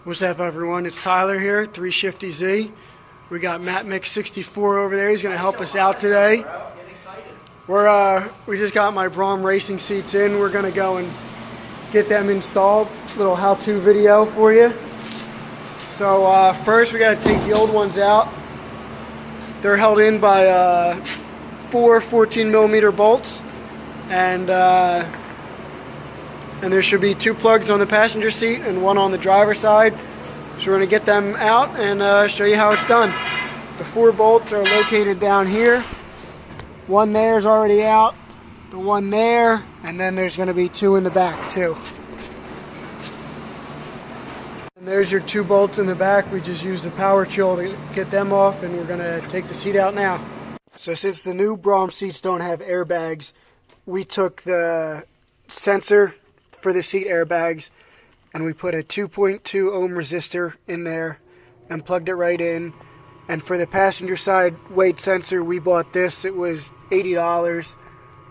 What's up, everyone? It's Tyler here, 350z. We got Matt Mix 64 over there. He's going to help us out today. We just got my Braum Racing Seats in. We're going to go and get them installed. Little how-to video for you. So first we got to take the old ones out. They're held in by four 14mm bolts, and there should be two plugs on the passenger seat and one on the driver's side. So we're going to get them out and show you how it's done. The four bolts are located down here. One there is already out, the one there, and then there's going to be two in the back too. And there's your two bolts in the back. We just used a power chill to get them off, and we're going to take the seat out now. So since the new Braum seats don't have airbags, we took the sensor for the seat airbags and we put a 2.2 ohm resistor in there and plugged it right in. And for the passenger side weight sensor, we bought this. It was $80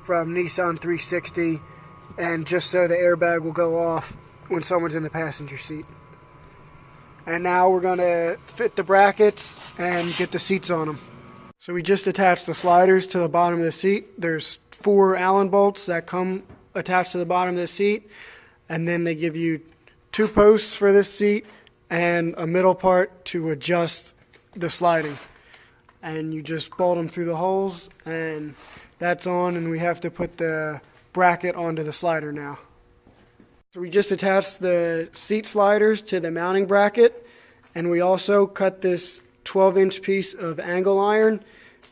from Nissan 360, and just so the airbag will go off when someone's in the passenger seat. And now we're going to fit the brackets and get the seats on them. So we just attached the sliders to the bottom of the seat. There's 4 Allen bolts that come attached to the bottom of the seat, and then they give you 2 posts for this seat and a middle part to adjust the sliding. And you just bolt them through the holes, and that's on, and we have to put the bracket onto the slider now. So we just attached the seat sliders to the mounting bracket, and we also cut this 12-inch piece of angle iron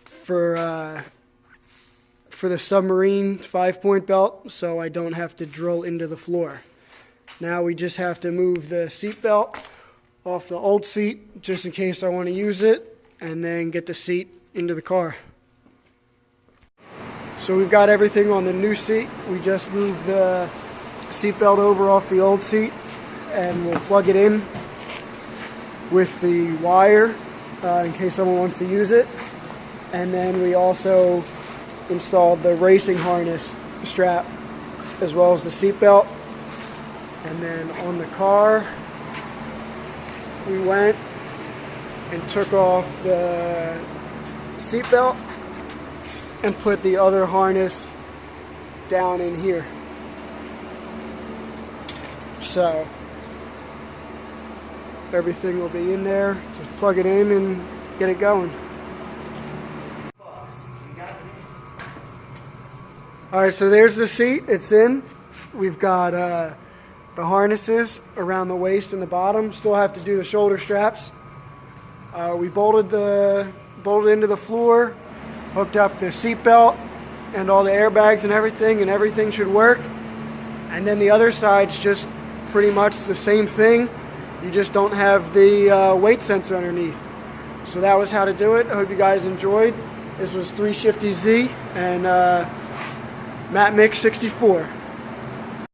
for the submarine 5-point belt, so I don't have to drill into the floor. Now we just have to move the seat belt off the old seat just in case I want to use it, and then get the seat into the car. So we've got everything on the new seat. We just moved the seat belt over off the old seat, and we'll plug it in with the wire in case someone wants to use it. And then we also installed the racing harness strap as well as the seat belt. And then on the car, we went and took off the seat belt and put the other harness down in here. So everything will be in there. Just plug it in and get it going. Alright, so there's the seat. It's in. We've got the harnesses around the waist and the bottom. Still have to do the shoulder straps. We bolted into the floor, hooked up the seat belt and all the airbags and everything should work. And then the other side's just pretty much the same thing. You just don't have the weight sensor underneath. So that was how to do it. I hope you guys enjoyed. This was 350z and Matt Mix 64.